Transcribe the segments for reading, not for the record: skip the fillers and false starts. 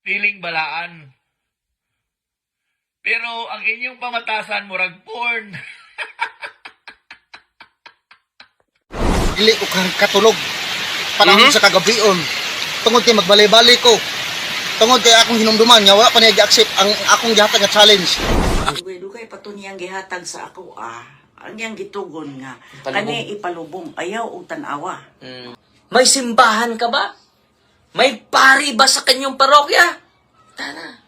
feeling balaan. Pero ang inyong pamatasan murag porn. Dili ko katulog panahon sa kagabion tungod kay magbalay-balay ko tungod kay akong hinumduman nga wala pa niya gi-accept ang akong gihatag nga challenge. Dugay-dugay pa to niyang gihatag sa ako ang iyang gitugon nga Ipalubong. kani ipalubong ayaw og tan-awa. May simbahan ka ba? May pari ba sa kanyang parokya? Tara,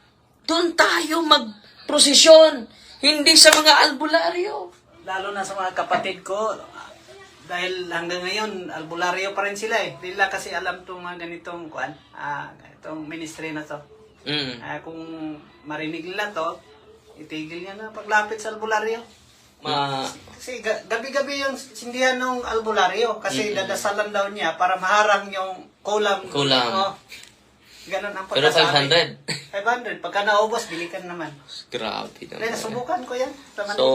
doon tayo magprosesyon, hindi sa mga albularyo. Lalo na sa mga kapatid ko, dahil hanggang ngayon, albularyo pa rin sila eh. Nila kasi alam itong mga ganitong, itong ministry na to. Kung marinig nila to, itigil niya na paglapit sa albularyo. Kasi gabi-gabi yung sindihan ng albularyo kasi dadasalan daw niya para maharang yung kulam. Kulam. Ganon ang Pero pagkasabi. 500. 500. Pagka naubos, bili ka naman. Grabe Kaya naman. nasubukan ko yan. Tama So,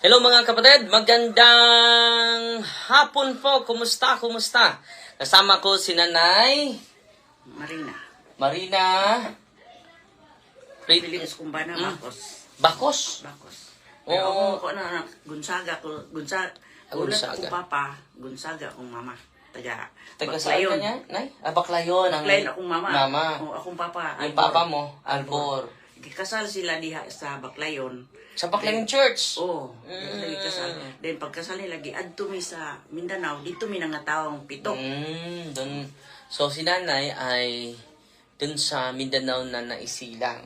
hello mga kapatid, magandang hapon po. Kumusta? Kasama ko si Nanay Marina. Marina Piliis kumbana Bakos. Bakos. Oo. Oo, ko na Gonzaga Ulat Gonzaga. akong papa, Gonzaga akong mama. Taga Saan ka niya, Nay? Baklayon. Baklayon akong mama. Mama. O akong papa. Yung Albor. papa mo, Albor. Kasal sila diha sa Baklayon. Sa Baklayon Church. Oo. Kasal. Then pagkasal nila giadto mi sa Mindanao, dito mi nangatawang pito. Dun. So, si Nanay ay dun sa Mindanao na naisilang.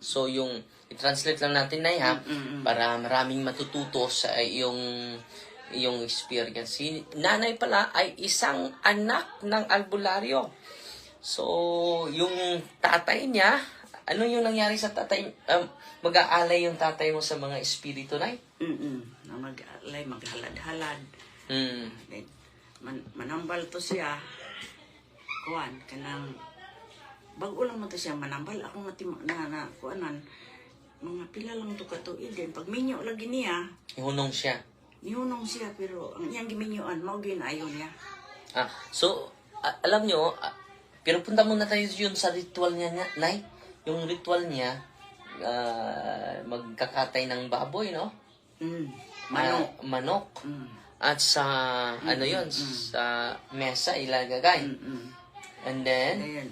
So, yung i-translate lang natin, Nay, ha? Para maraming matututo sa iyong experience. Si Nanay pala ay isang anak ng albularyo. So, yung tatay niya, ano yung nangyari sa tatay? Mag-aalay yung tatay mo sa mga espiritu, Nay? Na maghalad-halad. Mm. Then, manambal to siya. Kuan kanang bago lang man to siya manambal ako na kuanan mga pila lang to katuig din pag minyo lagi niya Ihunong siya. nihunong siya pero ang iyang giminyoan mao ginayon niya. So, alam nyo, pero punta muna tayo yun sa ritual niya, Nay. Yung ritual niya, magkakatay ng baboy, no? Manok. Manok. At sa, sa mesa ilagagay. And then, Ayan.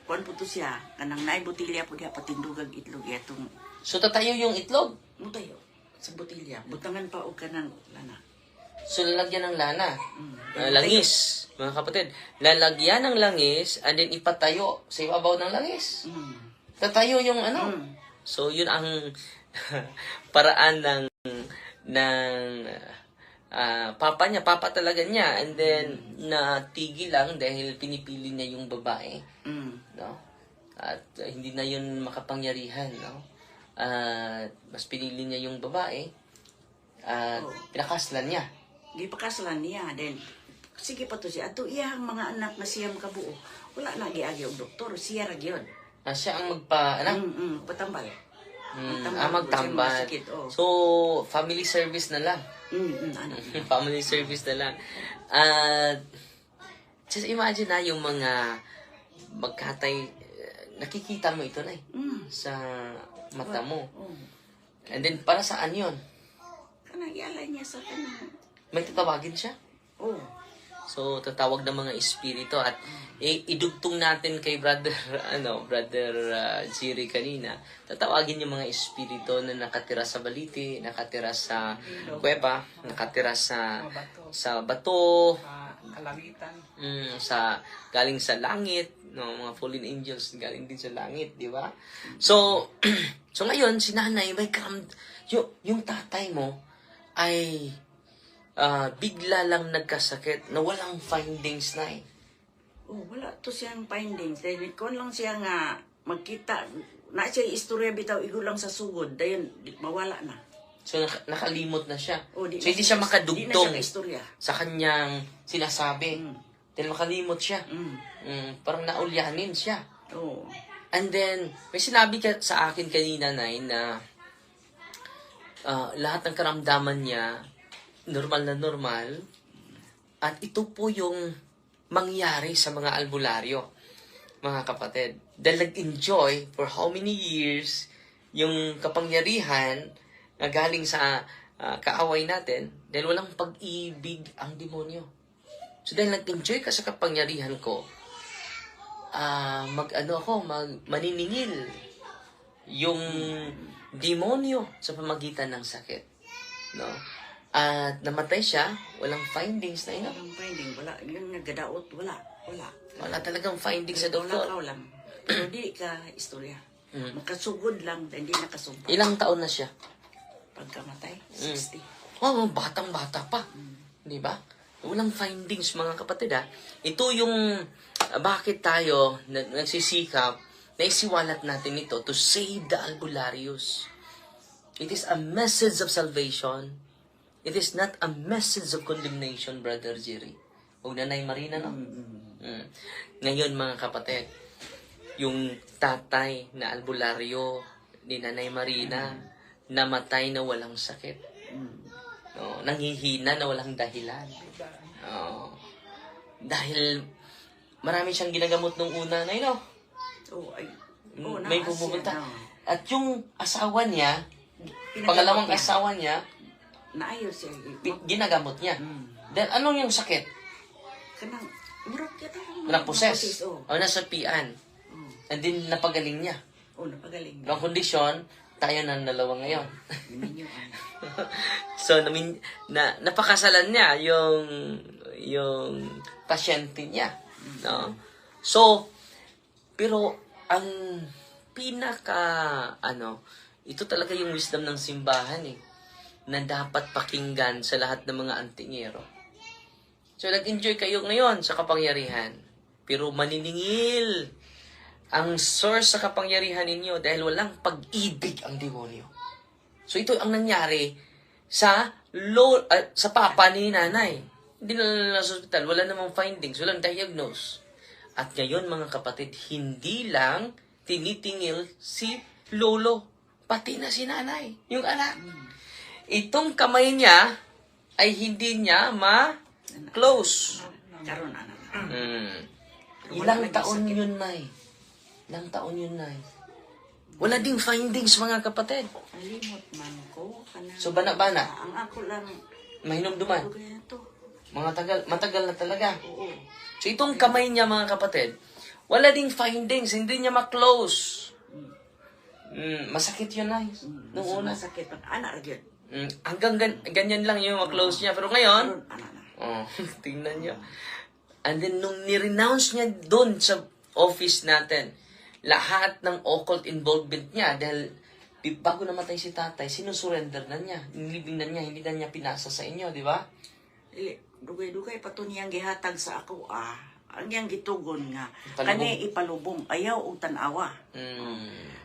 Kuan po to siya kanang naay botilya po diha patindugag itlog yatong so tatayo yung itlog. mutayo sa botilya butangan pa og kanang lana. So, lalagyan ng lana. Langis, mga kapatid. Lalagyan ng langis, and then ipatayo sa ibabaw ng langis. Tatayo yung ano. So, yun ang paraan ng papa talaga niya, and then natigil lang dahil pinipili niya yung babae, no? At hindi na yun makapangyarihan, no? Mas pinili niya yung babae at pinakaslan niya. Gipakasalan niya then sige pa to siya ato iyang mga anak na siyang kabuo wala na giagi og doktor siya ra gyud. Siya ang magpa-anak. Patambal. Magtambal. Sakit, oh. So, family service na lang. Family service na lang. Just imagine na yung mga magkatay, nakikita mo ito na sa mata mo. And then, para saan yun? Kanang ialay niya sa kanang. May tatawagin siya. So, tatawag ng mga espiritu at idugtong natin kay brother Jerry kanina. Tatawagin yung mga espiritu na nakatira sa baliti, nakatira sa kuweba, nakatira sa bato, Kalangitan. galing sa langit, no, mga fallen angels galing din sa langit, di ba? So, so ngayon si Nanay may yung tatay mo ay bigla lang nagkasakit na walang findings, Nay. Wala to siyang findings. Dahil kon lang siya nga magkita na siya istorya bitaw igo lang sa sugod dayon mawala na. So nakalimot na siya. So Hindi siya makadugtong Di na siya istorya. sa kanyang sinasabi. Dahil makalimot siya. Parang naulyanin siya. And then, may sinabi ka sa akin kanina, Nay, na lahat ng karamdaman niya normal na normal, at ito po yung mangyari sa mga albularyo. mga kapatid. Dahil nag-enjoy for how many years yung kapangyarihan na galing sa kaaway natin dahil walang pag-ibig ang demonyo. So dahil nag-enjoy ka sa kapangyarihan ko, maniningil yung demonyo sa pamagitan ng sakit. No? At namatay siya, walang findings na ino. Walang finding, wala. Yung nagadaot, wala. Wala talagang findings sa doktor. Wala lang. Pero di ka istorya. Makasugod lang, hindi nakasumpa. Ilang taon na siya? Pagkamatay, 60. Oh, batang-bata pa. Di ba? Walang findings, mga kapatid, ha? Ito yung bakit tayo nagsisikap na isiwalat natin ito to save the albularyos. It is a message of salvation. It is not a message of condemnation, Brother Jerry. O Nanay Marina, no? Ngayon, mga kapatid, yung tatay na albularyo ni Nanay Marina, namatay na walang sakit. No, nanghihina na walang dahilan. No. Dahil marami siyang ginagamot nung una na yun, no? May pupunta. At yung asawa niya, pangalawang asawa niya, naayos siya. ginagamot niya. Dahil anong yung sakit? Kanang, murag kita. Naposes. O nasa pian. And then napagaling niya. Napagaling. Ang kondisyon, tayo na dalawa ngayon. Minyoan. So, napakasalan niya yung pasyente niya. No? So, pero ang ito talaga yung wisdom ng simbahan na dapat pakinggan sa lahat ng mga antingero. So, nag-enjoy kayo ngayon sa kapangyarihan. Pero maniningil ang source sa kapangyarihan ninyo dahil walang pag-ibig ang demonyo. So, ito ang nangyari sa papa ni nanay. Hindi na sa hospital. Wala namang findings. Walang diagnose. At ngayon, mga kapatid, hindi lang tinitingil si lolo. Pati na si nanay, yung anak. Itong kamay niya ay hindi niya ma-close. Karon na. Ilang taon yun, Nay? Wala ding findings, mga kapatid. Alimot man ko. So, bana-bana. Ang ako lang. Mahinom-duman. Kaya to. Matagal na talaga. Oo. So, itong kamay niya, mga kapatid, wala ding findings, hindi niya ma-close. Masakit yun, Nay. Nung una. Masakit. Anak agad. Hanggang ganyan lang yung ma-close niya. Pero ngayon, Anak na. tingnan niyo. And then, nung ni-renounce niya doon sa office natin, lahat ng occult involvement niya, dahil bago namatay si tatay, sinusurrender na niya. Nilibing na niya, hindi na niya pinasa sa inyo, di ba? Dugay-dugay pa to niyang gihatag sa ako, ang iyang gitugon nga. Ipalubong. Kani ipalubong. Ayaw o tanawa.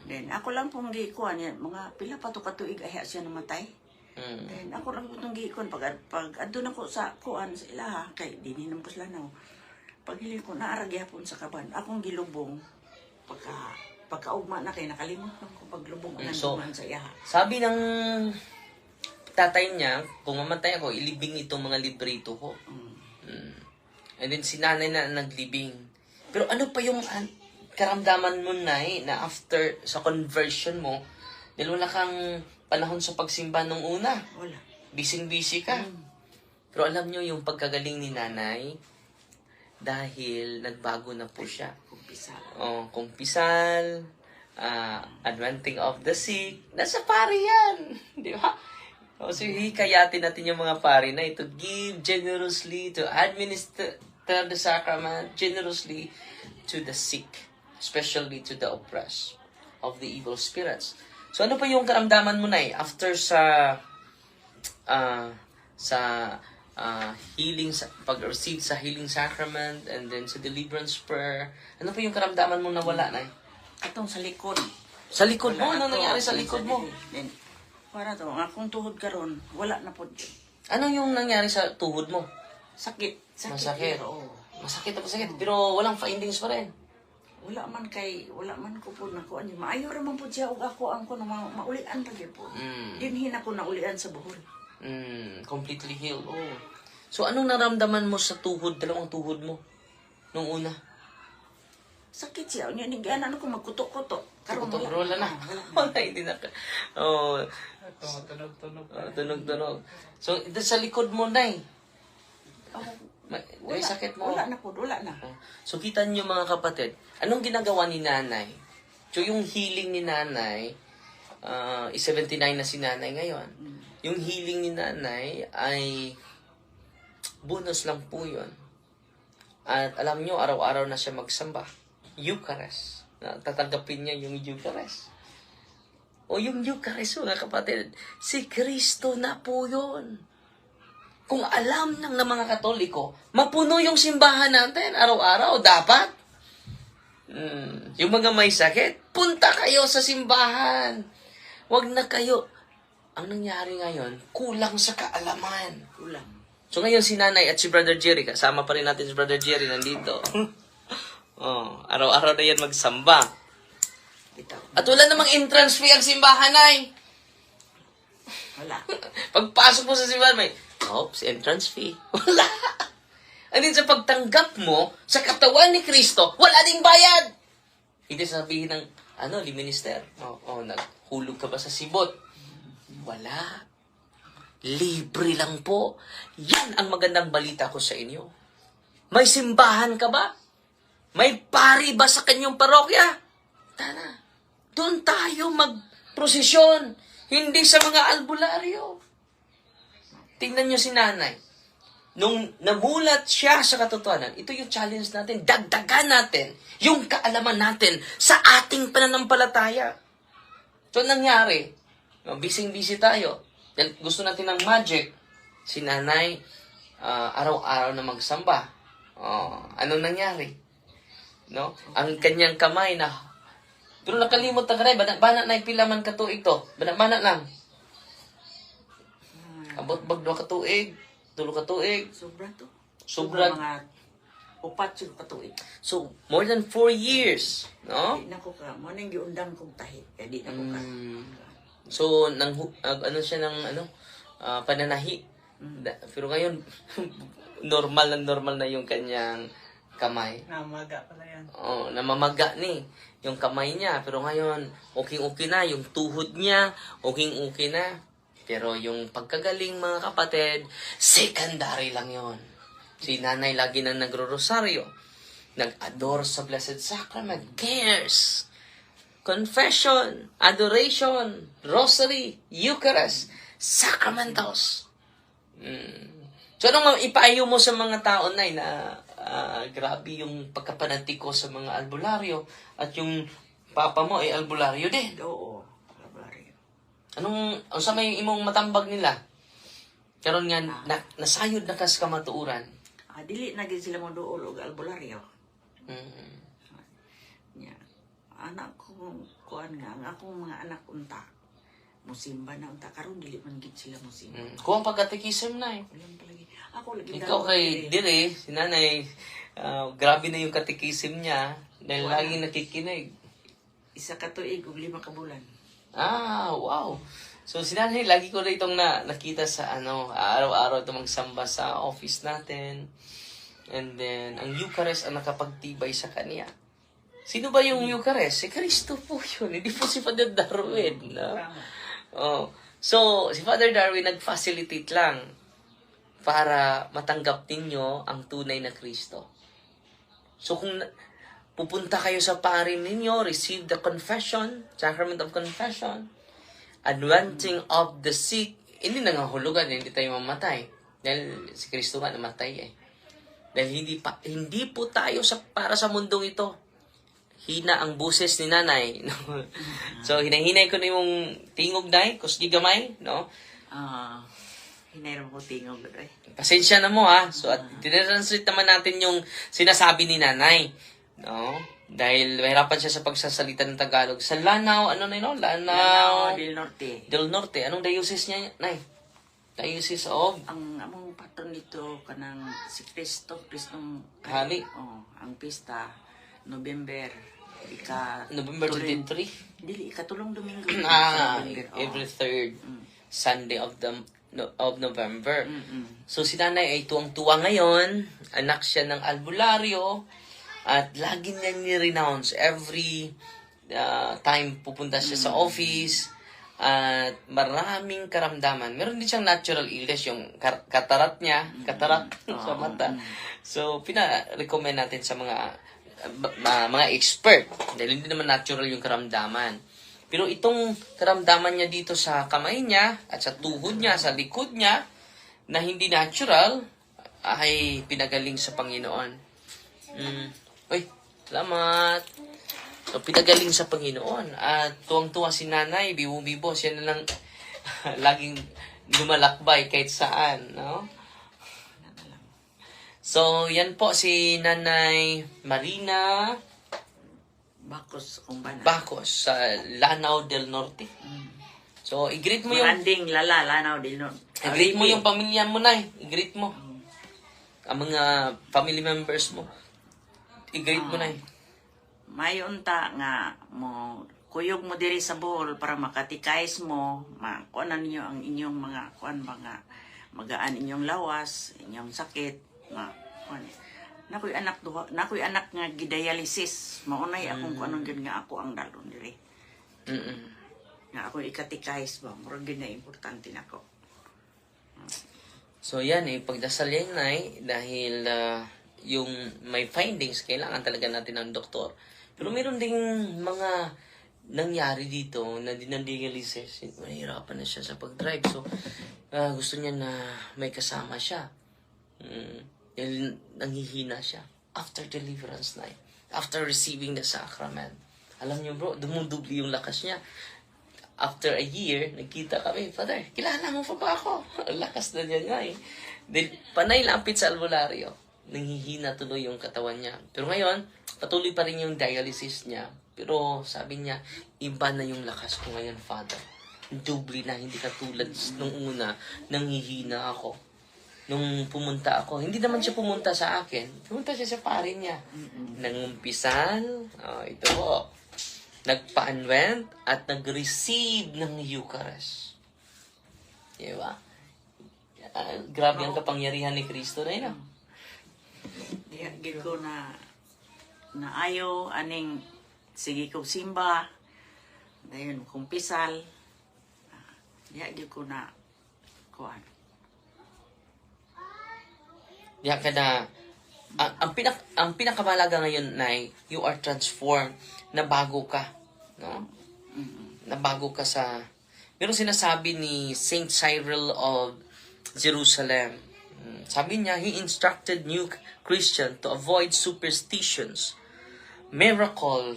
Then, ako lang pong gikuan niya. Mga pila pa to katuig ayaw siya namatay. Then, ako lang po itong gikuan. Pag adun ako sa kuan sa ilaha, kay dininom ko sila na. Pag hili ko, naaragyapon sa kaban. Akong gilubong. Pagkaugma na kayo, nakalimot lang ko paglubong ang So, duman sa iyaha. sabi ng tatay niya, kung mamatay ako, ilibing itong mga librito ko. And then si nanay na naglibing. Pero ano pa yung karamdaman mo, Nay, na after sa conversion mo, dahil wala kang panahon sa pagsimba nung una. Wala. Busy ka. Pero alam nyo yung pagkagaling ni nanay, dahil nagbago na po siya. Kumpisa. Kumpisal, anointing of the sick, nasa pari yan. Di ba? So, hikayatin natin yung mga pari na ito, give generously, to administer the sacrament generously to the sick, especially to the oppressed of the evil spirits. So, ano pa yung karamdaman mo, Nay, after sa healing, pag-receive sa healing sacrament, and then sa deliverance prayer, ano pa yung karamdaman mo na wala, Nay? Atong sa likod. Sa likod mo? Ano nangyari sa likod mo? Then, para to, akong tuhod karon wala na po dyan. Ano yung nangyari sa tuhod mo? Sakit. Masakit. Oo. Masakit. Pero walang findings pa rin. Wala man ko po na kuan. Maayo raman po siya og ako ang ko na maulian pa gyud po. Dinhin ako naulian sa buhol. Completely healed. So, anong naramdaman mo sa tuhod, dalawang tuhod mo, nung una? sakit siya. Unya ni ganan ako magkutok-kutok. Karon Wala na. Wala, hindi na. Oh, tunog-tunog. So, ito sa likod mo, Nay. May sakit mo. Wala na po, wala na. So, kita niyo mga kapatid, anong ginagawa ni nanay? So, yung healing ni nanay, 79 na si nanay ngayon. Yung healing ni nanay ay bonus lang po yun. At alam niyo, araw-araw na siya magsamba. Eucharist. Tatanggapin niya yung Eucharist. O yung Eucharist, mga kapatid, si Kristo na po yun. Kung alam ng mga Katoliko, mapuno yung simbahan natin araw-araw, dapat. Yung mga may sakit, punta kayo sa simbahan. Huwag na kayo. Ang nangyari ngayon, kulang sa kaalaman. Kulang. So ngayon si Nanay at si Brother Jerry, kasama pa rin natin si Brother Jerry nandito. Araw-araw na yan magsamba. Bitaw. At wala namang entrance fee ang simbahan, Nay. Wala. Pagpasok mo sa simbahan, may, entrance fee. Wala. And then sa pagtanggap mo sa katawan ni Kristo, wala ding bayad. Hindi sabihin ng, liminister, naghulog ka ba sa sibot? Wala. Libre lang po. Yan ang magandang balita ko sa inyo. May simbahan ka ba? May pari ba sa kanyang parokya? Tana, doon tayo magprosesyon. Hindi sa mga albularyo. Tingnan nyo si nanay. Nung namulat siya sa katotohanan, ito yung challenge natin. Dagdagan natin yung kaalaman natin sa ating pananampalataya. So, nangyari, busy-busy tayo. Gusto natin ng magic. Si nanay, araw-araw na magsamba. Anong nangyari? No? Ang kanyang kamay na, pero nakalimot na kanay, banat na ipilaman katuig to. Banat lang. Abot bag 2 katuig, 3 katuig. Sobra to. Sobra. Mga 4 katuig. So, more than 4 years. No? Di na ko ka. Mo nang giundang kong tahi. Kaya di na ko ka. So, siya ng pananahi. Pero ngayon, normal na yung kanyang kamay. Namaga pala yan. Namamaga ni yung kamay niya. Pero ngayon, okay na. Yung tuhod niya, okay na. Pero yung pagkagaling, mga kapatid, secondary lang yon. Si nanay lagi na nagro-rosaryo. Nag-adore sa Blessed Sacrament. Cares. Confession, adoration, rosary, Eucharist, sacramentals. So, anong ipaayo mo sa mga tao na grabe yung pagkapanantig ko sa mga albularyo at yung papa mo ay albularyo din? Oo. Albularyo. Anong sa may imong matambag nila? Karon nga, nasayod na kas kamatuuran. Dili na gid sila mo dool og albularyo. Anak ko kuan nga ang akong mga anak unta musimba na unta karon dili man gid sila musimba. Kung pagkatikisim na Wala palagi. Ako lagi Ikaw kay Dire, si nanay, grabe na yung katikisim niya dahil lagi nakikinig. Isa ka tuig ug 5 ka bulan. Wow. So si nanay, lagi ko na itong nakita sa araw-araw itong magsamba sa office natin. And then, ang Eucharist ang nakapagtibay sa kanya. Sino ba yung Eucharist? Si Kristo po yun. Hindi po si Father Darwin. No? So, si Father Darwin nag-facilitate lang para matanggap ninyo ang tunay na Kristo. So, kung pupunta kayo sa pari ninyo, receive the confession, sacrament of confession, anointing of the sick, hindi nangahulugan, hindi tayo mamatay. Dahil si Kristo nga namatay Dahil hindi po tayo para sa mundong ito. Hina ang buses ni nanay. No? So, hinahinay ko na yung tingog nay, kusdi gamay, no? Hinayran ko tingog ay. Pasensya na mo ha. So, at tinetranslate naman natin yung sinasabi ni nanay, no? Dahil mahirapan siya sa pagsasalita ng Tagalog. Sa Lanao, Lanao del Norte. Del Norte. Anong diocese niya, nay? Diocese of? Ang among patron dito kanang si Kristong Hali. Ang pista November November 23? Dili ikatulong Domingo. Every third Sunday of November. So si nanay ay tuwang-tuwa ngayon, anak siya ng albularyo, At lagi niya ni-renounce every time pupunta siya sa office. At maraming karamdaman. Meron din siyang natural illness, yung katarat niya, sa mata. So, pina-recommend natin sa mga expert. Dahil hindi naman natural yung karamdaman. Pero itong karamdaman niya dito sa kamay niya, at sa tuhod niya, sa likod niya, na hindi natural, ay pinagaling sa Panginoon. Uy, salamat. So, pinagaling sa Panginoon. At tuwang-tuwa si nanay, bibo-bibo, siya na lang laging lumalakbay kahit saan, no? So, yan po si Nanay Marina Bakos, kumbana. Bacos sa Lanao del Norte. So, i-greet mo yung Maranding lala, lanaw din nun. i-greet mo yung pamilya mo, Nay. I-greet mo. Ang mga family members mo. I-greet mo, Nay. May unta nga mo kuyog mo diri sa bowl para makatikais mo, kuanan niyo ang inyong mga magaan inyong lawas, inyong sakit, nakoy anak nga gidialysis, maunay akong kuanon gid nga ako ang dalon diri. Nga ako ikatikais ba, murag gid na importante nako. So, yan, pagdasal yan, Nay, dahil yung may findings, kailangan talaga natin ng doktor. Pero meron ding mga nangyari dito na dinadialysis. Mahirapan na siya sa pag-drive. So, gusto niya na may kasama siya. Dahil nanghihina siya. After deliverance night. After receiving the sacrament. Alam niyo bro, dumudubli yung lakas niya. After a year, nagkita kami, Father, kilala mo pa ba ako? Lakas na niya nga eh. Then, panay lampit sa albularyo. Nanghihina tuloy yung katawan niya. Pero ngayon, patuloy pa rin yung dialysis niya. Pero sabi niya, iba na yung lakas ko ngayon, Father. Doble na, hindi katulad nung una, nanghihina ako. Nung pumunta ako, hindi naman siya pumunta sa akin. Pumunta siya sa pare niya. Nangumpisan, ito po, nagpa-unwent at nag-receive ng Eucharist. Diba? Grabe ang kapangyarihan ni Kristo na yun. Diya gid ko na ayo aning sige kong simba. Dayon kumpisal. Diya gid ko na kuan. Diya ka na, ang pinakamalaga ngayon, Nay, you are transformed. Nabago ka. No? Nabago ka sa... Pero sinasabi ni Saint Cyril of Jerusalem, sabi niya, he instructed new Christian to avoid superstitions, miracle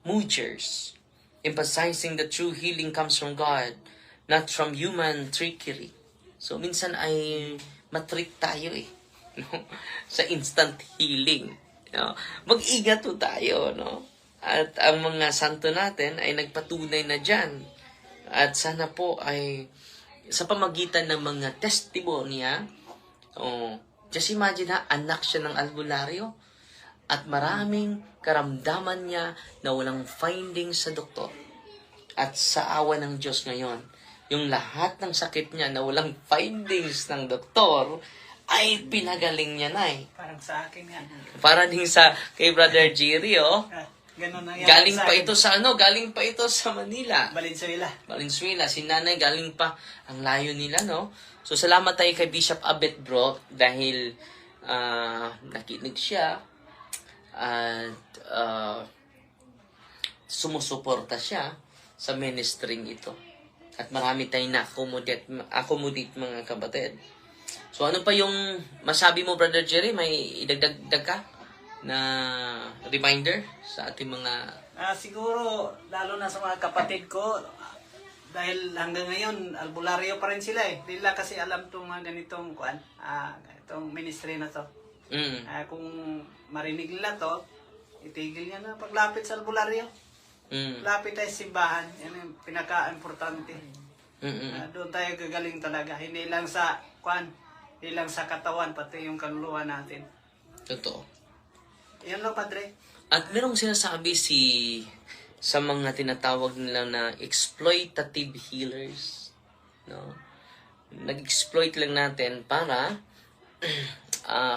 mugers, emphasizing the true healing comes from God, not from human trickery. So, minsan ay matrick tayo eh. No? Sa instant healing. No? Mag-ingat po tayo, no? At ang mga santo natin ay nagpatunay na dyan. At sana po ay sa pamagitan ng mga testimonya, just imagine anak siya ng albularyo at maraming karamdaman niya na walang findings sa doktor. At sa awa ng Diyos ngayon, yung lahat ng sakit niya na walang findings ng doktor, ay pinagaling niya na eh. Parang sa akin yan. Para din sa kay Brother Jerry, Ganun na yan. galing pa ito sa galing pa ito sa Manila. Valenzuela. Si nanay galing pa, ang layo nila, no? So, salamat tayo kay Bishop Abet, bro, dahil nakinig siya at sumusuporta siya sa ministering ito. At marami tayong na-accommodate mga kapatid. So, ano pa yung masabi mo, Brother Jerry? May idagdag ka na reminder sa ating mga... Siguro, lalo na sa mga kapatid ko, dahil hanggang ngayon, albularyo pa rin sila eh. Hindi nila kasi alam itong mga ganitong itong ministry na to. Kung marinig nila to, itigil niya na paglapit sa albularyo. Lapit tayo sa simbahan. Yan yung pinaka-importante. Doon tayo gagaling talaga. Hindi lang sa hindi lang sa katawan, pati yung kaluluwa natin. Totoo. Yan lang, Padre. At merong sinasabi sa mga tinatawag nila na exploitative healers. No? Nag-exploit lang natin para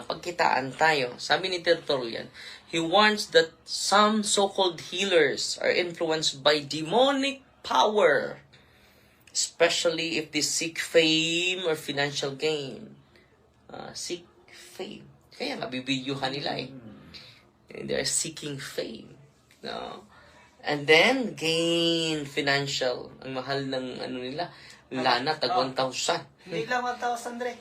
pagkitaan tayo. Sabi ni Tertullian, he warns that some so-called healers are influenced by demonic power, especially if they seek fame or financial gain. Seek fame. Kaya mabibidyohan nila eh. They are seeking fame. No? And then, gain financial. Ang mahal ng nila, lana, tag 1,000. Hindi lang 1,000, Dre.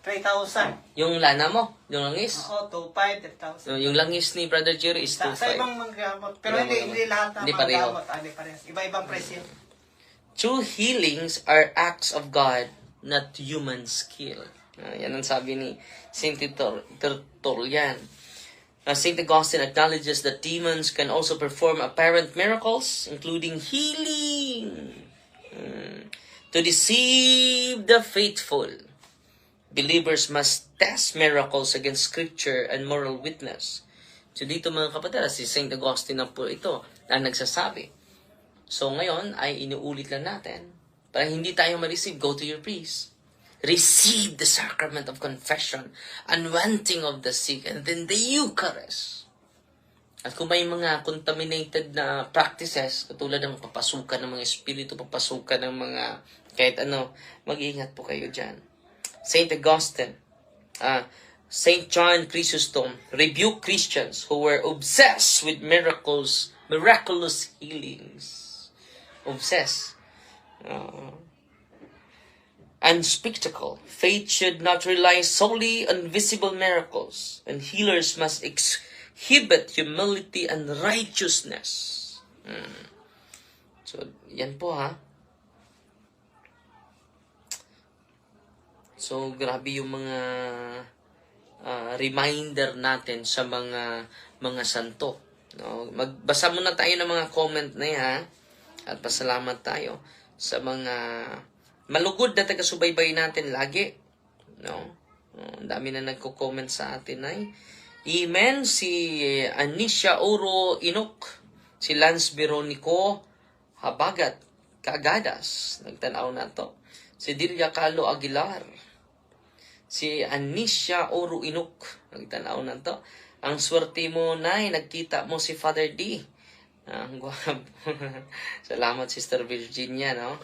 3,000. Yung lana mo, yung langis. Oo, 2,500, 3,000. So, yung langis ni Brother Jerry is Sa 2,500. ibang manggamot. Pero hindi lahat ng Hindi pareho. manggamot. Hindi pareho. Iba-ibang presyo. True healings are acts of God, not human skill. Yan ang sabi ni St. Tertullian. St. Augustine acknowledges that demons can also perform apparent miracles, including healing, to deceive the faithful. Believers must test miracles against scripture and moral witness. So dito mga kapatid, si St. Augustine na po ito ang nagsasabi. So ngayon ay inuulit lang natin para hindi tayo ma-receive. Go to your priest. Receive the sacrament of confession, anointing of the sick, and then the Eucharist. At kung may mga contaminated na practices, katulad ng papasukan ng mga espiritu, papasukan ng mga kahit ano, mag-iingat po kayo dyan. St. Augustine, St. John Chrysostom rebuked Christians who were obsessed with miraculous healings. Obsessed. And spectacle. Faith should not rely solely on visible miracles, and healers must exhibit humility and righteousness. So, yan po ha. So, grabe yung mga reminder natin sa mga santo. No? Magbasa muna tayo ng mga comment na yan, at pasalamat tayo sa mga malugod na taga-subaybay natin lagi. No? Ang dami na nagko-comment sa atin ay. Amen. Si Anisha Oro Inok, si Lance Veronico Habagat Kagadas, nagtanaw na to. Si Dilia Calo Aguilar, si Anisha Oro Inok, nagtanaw na to. Ang swerte mo, Nay, nagkita mo si Father D. Ang guwap. Salamat, Sister Virginia, no?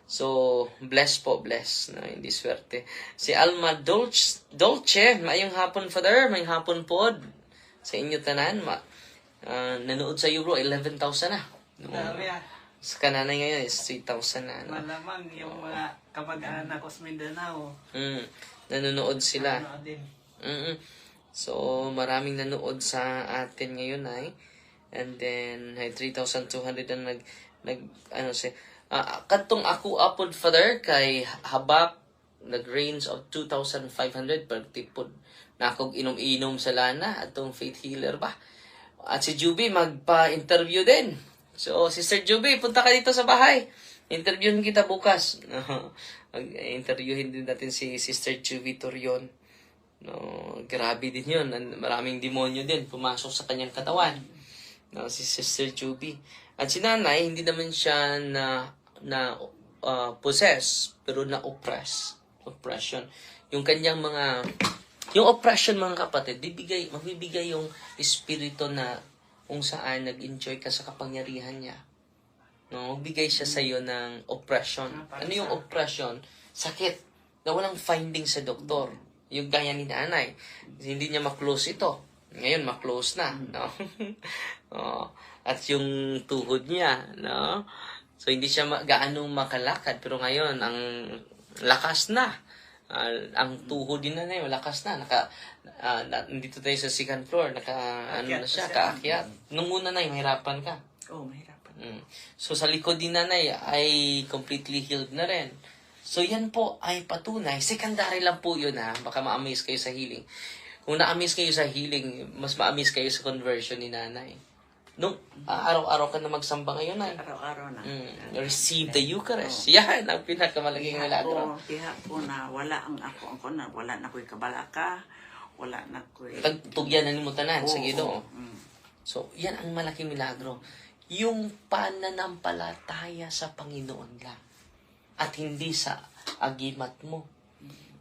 So, bless po, bless. No? Hindi swerte. Si Alma Dolce, mayong hapon, Father. Mayong hapon po. Sa inyo tanan. Nanood sa Euro, 11,000 na. No? Dami Sa kananay ngayon is 3,000 na. No? Malamang yung mga kamag-anak ko sa Mindanao. Nanonood sila. Ano din. So, maraming nanood sa atin ngayon ay. And then, 3,200 na katong ako upod, Father, kay Habak, nag-range of 2,500 per tipod. Na akong inom-inom sa lana, atong faith healer ba. At si Juby, magpa-interview din. So, Sister Juby, punta ka dito sa bahay. Interviewin kita bukas. Mag-interviewin din natin si Sister Juby Torion. No, grabe din yun. Maraming demonyo din pumasok sa kanyang katawan. No, si Sister Juby. At si Nanay, hindi naman siya possess, pero na-oppress. Oppression. Yung kanyang yung oppression, mga kapatid, magbibigay yung espiritu na kung saan nag-enjoy ka sa kapangyarihan niya. No, magbigay siya sa iyo ng oppression. Ano yung oppression? Sakit na walang finding sa doktor. Yung gaya ni Nanay, hindi niya ma-close ito. Ngayon, ma-close na. No? At yung tuhod niya, no? So, hindi siya gaano makalakad. Pero ngayon, ang lakas na. Ang tuhod din na yun, lakas na. Nandito tayo sa second floor, kaakyat. Nung una na, mahirapan ka. Oo, mahirapan. So, sa likod din nanay ay completely healed na rin. So, yan po ay patunay. Secondary lang po yun, ha. Baka ma-amaze kayo sa healing. Kung na-amaze kayo sa healing, mas ma-amaze kayo sa conversion ni nanay. Nung araw-araw ka na magsamba ngayon, ay. Araw-araw na. Receive the Eucharist. Yan ang pinakamalaking milagro. Diha po na wala ang ako na wala na ko'y kabalaka, wala na ko'y... Tugyan na ni mo tanan sa Oo, Ginoo. oo. So, yan ang malaking milagro. Yung pananampalataya sa Panginoon lang. At hindi sa agimat mo.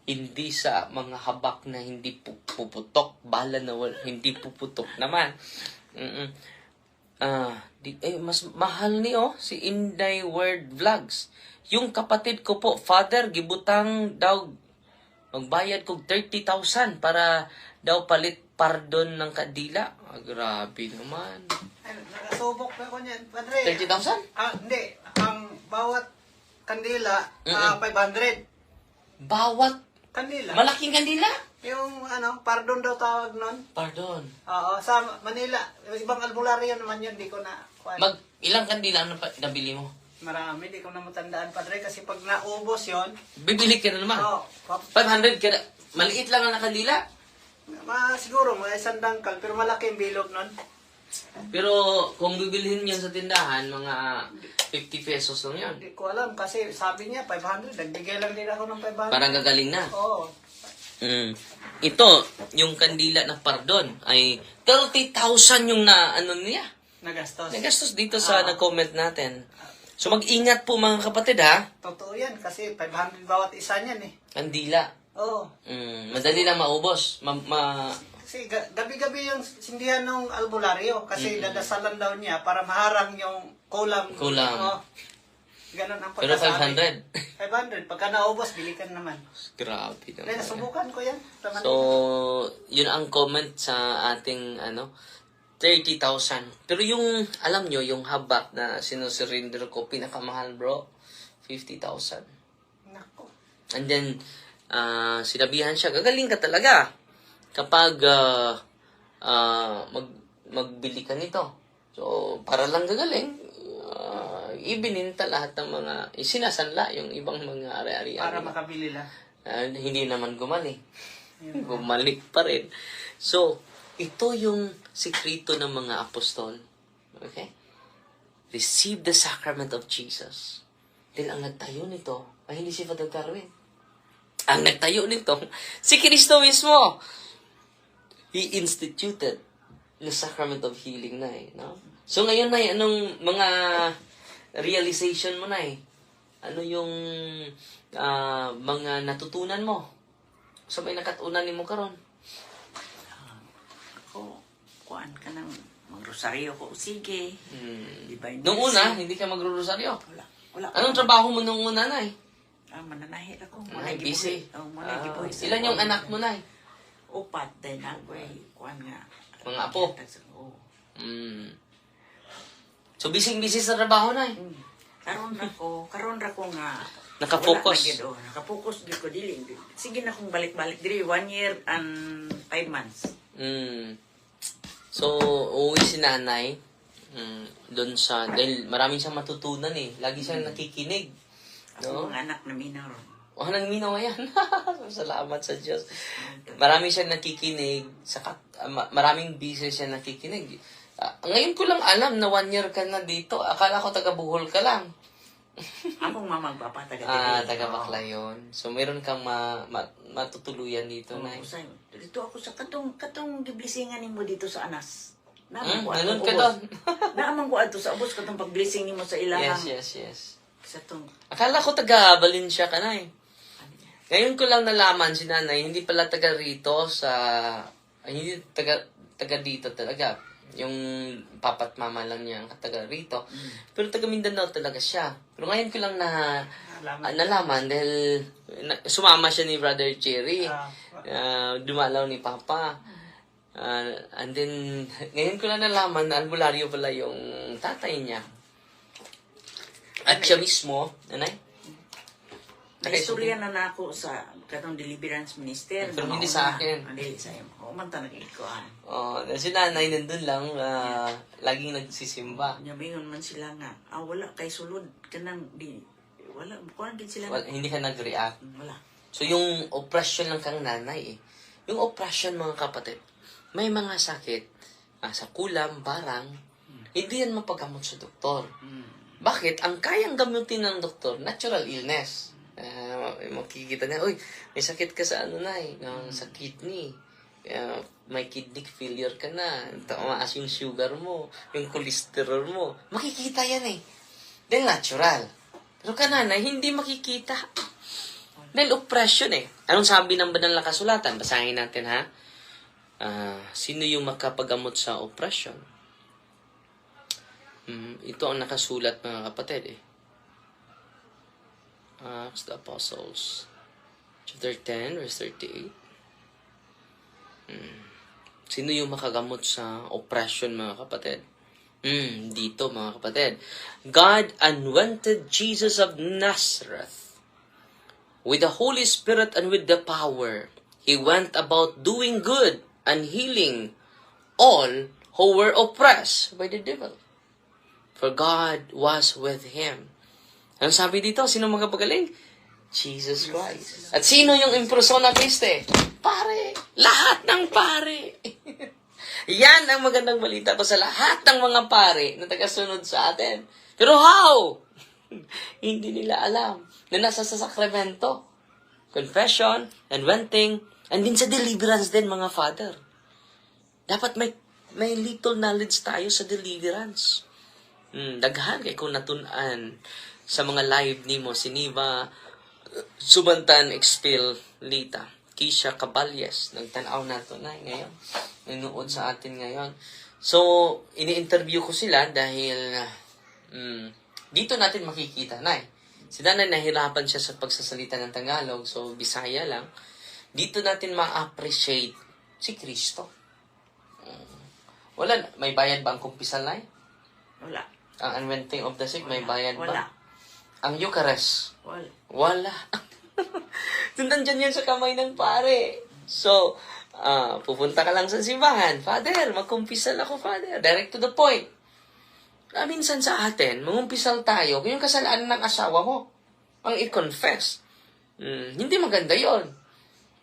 hindi sa mga habak na hindi puputok, bala na hindi puputok naman. Mas mahal ni si Inday Word Vlogs. Yung kapatid ko po, Father, gibutang daw magbayad kog 30,000 para daw palit pardon ng kadila. Grabe naman. Ay, nakasubok na ko niyan, Padre. 30,000? Hindi. Ang bawat kandila, 500. Bawat Kandila. malaking kandila? Yung pardon daw tawag nun. Pardon. Oo, sa Manila. Ibang albularyo naman yun, di ko na. Ilang kandila nabili mo? Marami, di ko na matandaan, Padre. Kasi pag naubos yon, Bibili ka na naman. oo, 500 ka na. Maliit lang ang kandila. siguro mga isang dangkal, pero malaki yung bilog nun. Pero kung bibilhin yun sa tindahan, mga 50 pesos lang yun. Hindi ko alam kasi sabi niya 500, nagbigay lang din ako ng 500. Parang gagaling na. Oo. Ito, yung kandila na pardon, ay 30,000 yung niya. Nagastos dito sa nag-comment natin. So mag-ingat po mga kapatid ha. Totoo yan kasi 500 bawat isa niyan eh. Kandila. Oo. Madali lang maubos. Kasi gabi-gabi yung sindihan ng albularyo kasi dadasalan daw niya para maharang yung kulam. Kulam. Oo. Ganun ang Pero pagkasabi. 500. 500. Pagka naubos, bili ka naman. Grabe Kaya naman. nasubukan ko yan. Sa Manila. So, yun ang comment sa ating 30,000. Pero yung, alam nyo, yung habak na sinusurinder ko, pinakamahal bro, 50,000. Nako. And then, sinabihan siya, gagaling ka talaga kapag magbili ka nito. So, para lang gagaling, ibininta lahat ng mga, sinasanla yung ibang mga ari-ari. Para makabili lang. Hindi naman gumaling. Bumalik pa rin. So, ito yung sikreto ng mga apostol. Okay? Receive the sacrament of Jesus. Dahil ang nagtayo nito, ay hindi si Father Darwin. Ang nagtayo nito, si Kristo mismo. He instituted the sacrament of healing na no? So ngayon na anong mga realization mo na Ano yung mga natutunan mo? Sabay nakatunan ni mo karon. Kuan ka ng magrosaryo ko. Sige. Divine Nung Mercy. una, hindi ka magrurosaryo. Wala. Anong trabaho mo nung una, Nay? Mananahi ako. Ay, busy. Muna gibuhi. Ilan yung anak mo, Nay? Upat. Dahil ako kuan nga. Mga apo? Oo. So, busy-busy sa trabaho, Nay? Karon ra ko nga Nakapokus. wala na gyud, nakapokus gyud ko dili. Sige na akong balik-balik diri 1 year and 5 months. So, uuwi si nanay doon sa, dahil maraming siyang matutunan lagi siyang nakikinig. Ako mga anak na minor. Nang minaw yan. Salamat sa Diyos. Marami siyang nakikinig, maraming busy siya nakikinig. Ngayon ko lang alam na 1 year ka na dito. Akala ko taga Bohol ka lang. Akong mamang papa taga Taga Baclayon. So, meron kang matutuluyan dito, Nay. Dito ako sa katong giblisingan nimo dito sa Anas. Ganun ka doon. Naamang ko adto sa ubos katong pagblessing nimo sa ilaha. Yes. Sa tong Akala ko taga Valencia ka, Nay. Ngayon ko lang nalaman si nanay, hindi pala taga rito hindi taga dito talaga. Yung papat mama lang niya ang taga rito. Pero taga Mindanao talaga siya. Pero ngayon ko lang nalaman dahil sumama siya ni Brother Cherry. Dumalaw ni Papa. And then, ngayon ko lang nalaman na albularyo pala yung tatay niya. At siya mismo, nanay? Naistorya na ako sa katong deliverance minister. Pero hindi sa akin. Hindi sa iyo. O man ta nag-ikuan. Si nanay nandun lang, laging nagsisimba. Nyamingon man sila nga, wala kay sulod kanang di wala kuan gid sila. Hindi ka nag-react. Wala. So yung oppression lang kang nanay Yung oppression mga kapatid, may mga sakit sa kulam, barang, hindi yan mapagamot sa doktor. Bakit? Ang kayang gamutin ng doktor, natural illness. Makikita niya, may sakit ka sa sa kidney. May kidney failure ka na. Tumaas yung sugar mo, yung cholesterol mo. Makikita yan Then natural. Pero kananay, hindi makikita. Dahil oppression eh. Anong sabi ng banal na kasulatan? Basahin natin ha. Sino yung makapagamot sa oppression? Ito ang nakasulat mga kapatid eh. Acts of the Apostles. Chapter 10, verse 38. Sino yung makagamot sa oppression mga kapatid? Dito mga kapatid. God anointed Jesus of Nazareth with the Holy Spirit and with the power. He went about doing good and healing all who were oppressed by the devil. For God was with him. Ano sabi dito? Sino magpagaling? Jesus Christ. At sino yung impersona Christe? Pare. Lahat ng pare. Yan ang magandang balita ko sa lahat ng mga pare na tagasunod sa atin. Pero how? Hindi nila alam na nasa sa sakramento. Confession, anointing, and din sa deliverance din mga father. Dapat may little knowledge tayo sa deliverance. Daghan kay kung natunan sa mga live ni mo, Siniva, Subantan, Expel, Lita, Kisha Caballes, nagtanaw na ito na ngayon. Nanood sa atin ngayon. So, ini-interview ko sila dahil dito natin makikita na Si Nanay nahirapan siya sa pagsasalita ng Tagalog, so Bisaya lang. Dito natin ma-appreciate si Kristo. Wala, may bayad ba ang kumpisal na Wala. Ang anointing of the sick, may bayad ba? Wala. Ang Eucharist? Wala. Wala. Nandyan yan sa kamay ng pare. So, pupunta ka lang sa simbahan. Father, magkumpisal ako, Father. Direct to the point. Minsan sa atin, mangumpisal tayo, kung yung kasalanan ng asawa mo, ang i-confess. Hindi maganda yon.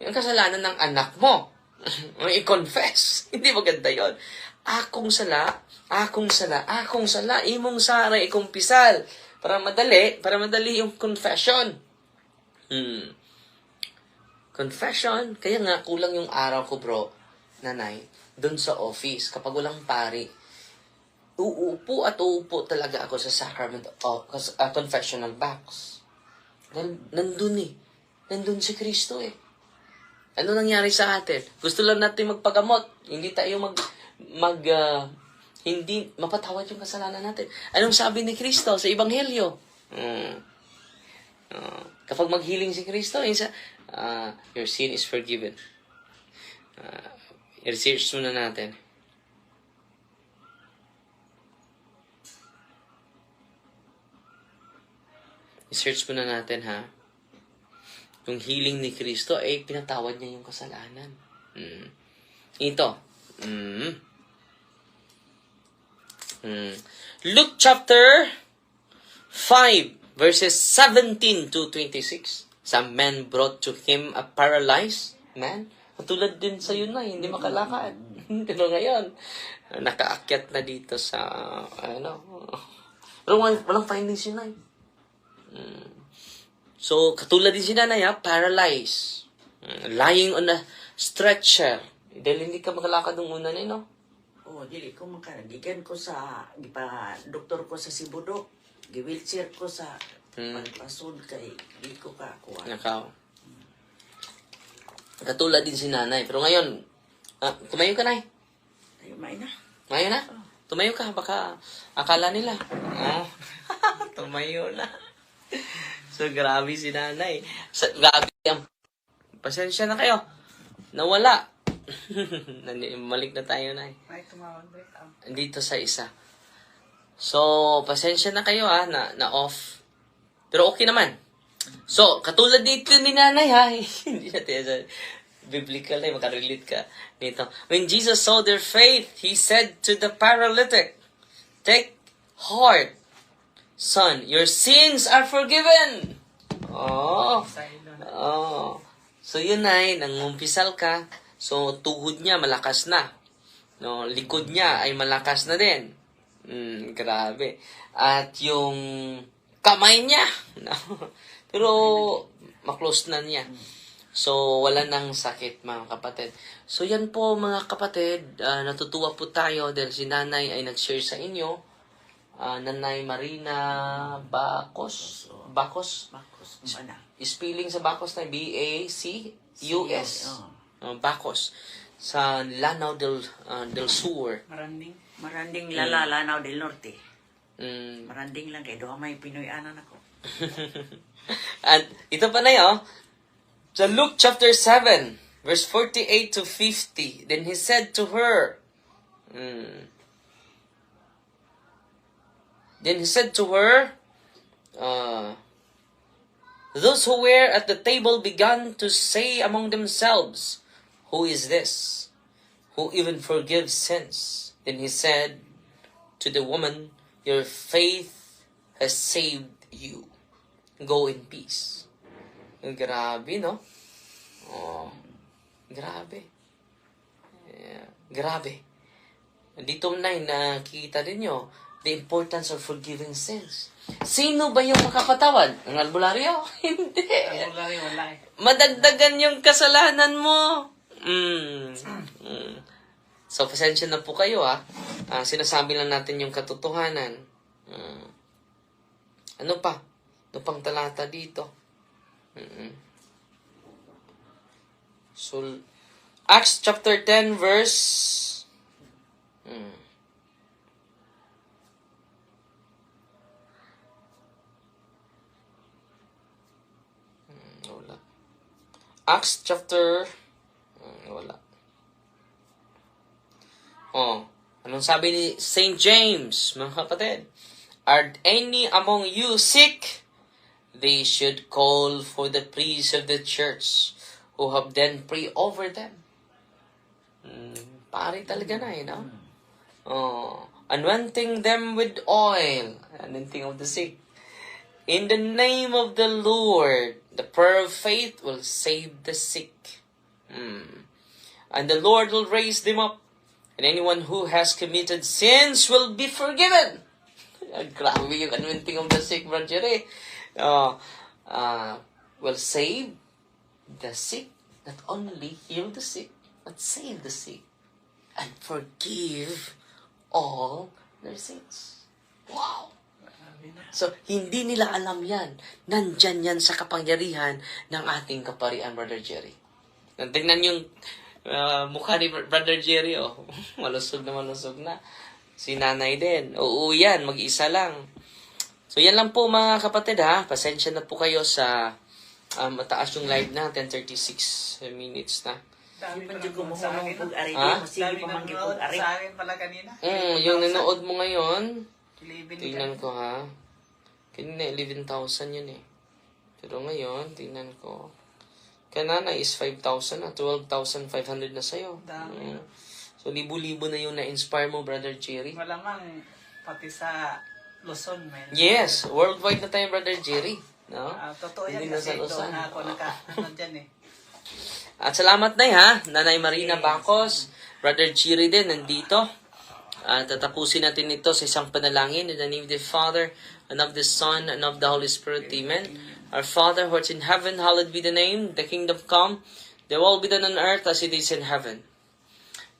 Yung kasalanan ng anak mo, ang i-confess. Hindi maganda yon. Akong sala, imong sara, ikumpisal. Para madali yung confession. Confession, kaya nga kulang yung araw ko bro, nanay, dun sa office, kapag walang pari, uupo talaga ako sa sacrament of confessional box. Dahil nandun si Kristo eh. Ano nangyari sa atin? Gusto lang natin magpagamot, hindi tayo hindi mapatawad yung kasalanan natin. Anong sabi ni Kristo sa Ebanghelyo? Kapag maghealing si Kristo, your sin is forgiven. I-research muna natin. I-search muna natin ha. Yung healing ni Kristo, pinatawad niya yung kasalanan. Ito. Luke chapter 5, verses 17 to 26. Some men brought to him a paralyzed man. Katulad din sa yun na, hindi makalakad. Pero ngayon, nakaakyat na dito sa, pero walang findings yun na. So, katulad din si nanay, paralyzed. Lying on a stretcher. Dahil hindi ka makalakad ng una na, no? Dili ko makaragigan ko sa doktor ko sa Sibudok. Gi-wheelchair ko sa pagpasod kay di ko kakuha. Nakaw. Katulad din si nanay. Pero ngayon, tumayo ka na Ay, may na. Ngayon na? Tumayo ka, baka akala nila. Tumayo na. So, grabe si nanay. Grabe ang pasensya na kayo. Nawala. Malik na tayo, nay. May tumawag Dito sa isa. So, pasensya na kayo na off. Pero okay naman. So, katulad dito ni nanay hindi natin biblical na makarelate ka nito. When Jesus saw their faith, He said to the paralytic, "Take heart, son, your sins are forgiven." So, yun nangumpisal ka. So, tuhod niya malakas na. No, likod niya ay malakas na din. Grabe. At yung kamay niya, pero maklose na niya. So, wala nang sakit, mga kapatid. So, yan po, mga kapatid. Natutuwa po tayo dahil si nanay ay nag-share sa inyo. Nanay Marina Bacos. Bacchus. Bakos, mana. Spelling sa Bacchus na B-A-C-U-S. Bacchus. Sa Lanao del Sur. Maranding Lanao del Norte. Mm. Maranding lang kay doha may Pinoy-anan ako. At ito pa na yun, sa Luke chapter 7, verse 48 to 50, then he said to her, those who were at the table began to say among themselves, "Who is this, who even forgives sins?" Then he said to the woman, "Your faith has saved you. Go in peace." Grabe, no? Oh, grabe. Yeah, grabe. Dito na nakikita din nyo the importance of forgiving sins. Sino ba yung makapatawad? Ang albularyo? Hindi. Albularyo, wala eh. Madagdagan yung kasalanan mo. So, pasensya na po kayo, sinasabi lang natin yung katotohanan. Ano pa? Ano pang talata dito? So, Acts chapter 10 verse wala. Acts chapter wala. Anong sabi ni St. James, mga kapatid? Are any among you sick? They should call for the priests of the church, who have then pray over them. Pare talaga na, no? Anointing them with oil, anointing of the sick. In the name of the Lord, the prayer of faith will save the sick. And the Lord will raise them up. And anyone who has committed sins will be forgiven. Grabe yung anointing of the sick, Brother Jerry. Will save the sick. Not only heal the sick, but save the sick. And forgive all their sins. Wow! So, hindi nila alam yan. Nandyan yan sa kapangyarihan ng ating kaparian, Brother Jerry. Tingnan yung mukha ni Brother Jerry, malusog na. Si nanay din. Oo yan, mag-isa lang. So, yan lang po mga kapatid, Pasensya na po kayo sa mataas yung live natin, 36 minutes na. Dami Di pa man dyan nanonood sa akin. kumuhulong pag-ari. Ha? Sige Dami pa man nanonood ari. sa akin pala kanina. Yung nanood mo ngayon, 11 tingnan ko kanina 11,000 yun eh. Pero ngayon, tingnan ko. Kanana is 5,000 na, 12,500 na sa'yo. Dami. So, libo-libo na yung na-inspire mo, Brother Jerry. Malamang pati sa Luzon may. Yes, worldwide na tayo, Brother Jerry. No? Totoo yan Hindi na kasi sa Luzon. doon ako nandyan eh. At salamat na Nanay Marina Bacos, Brother Jerry din, nandito. At tatapusin natin ito sa isang panalangin in the name of the Father, and of the Son, and of the Holy Spirit. Amen. Our Father, who art in heaven, hallowed be the name. The kingdom come, the will be done on earth as it is in heaven.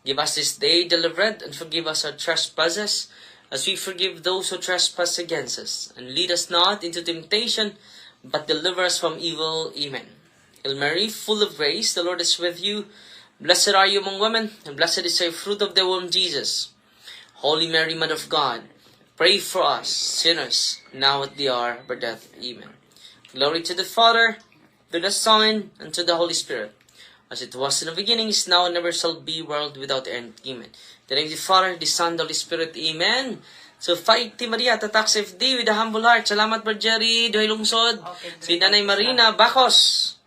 Give us this day deliverance, and forgive us our trespasses, as we forgive those who trespass against us. And lead us not into temptation, but deliver us from evil. Amen. Hail Mary, full of grace, the Lord is with you. Blessed are you among women, and blessed is the fruit of the womb, Jesus. Holy Mary, Mother of God, pray for us, sinners, now at the hour of our death. Amen. Glory to the Father, to the Son, and to the Holy Spirit, as it was in the beginning, is now, and never shall be, world without end. Amen. In the name of the Father, the Son, the Holy Spirit. Amen. So, fight Team Maria, Tatax FD with a humble heart. Salamat, Brother Jerry, Doy Lungsod. Si Nanay Marina Bacos.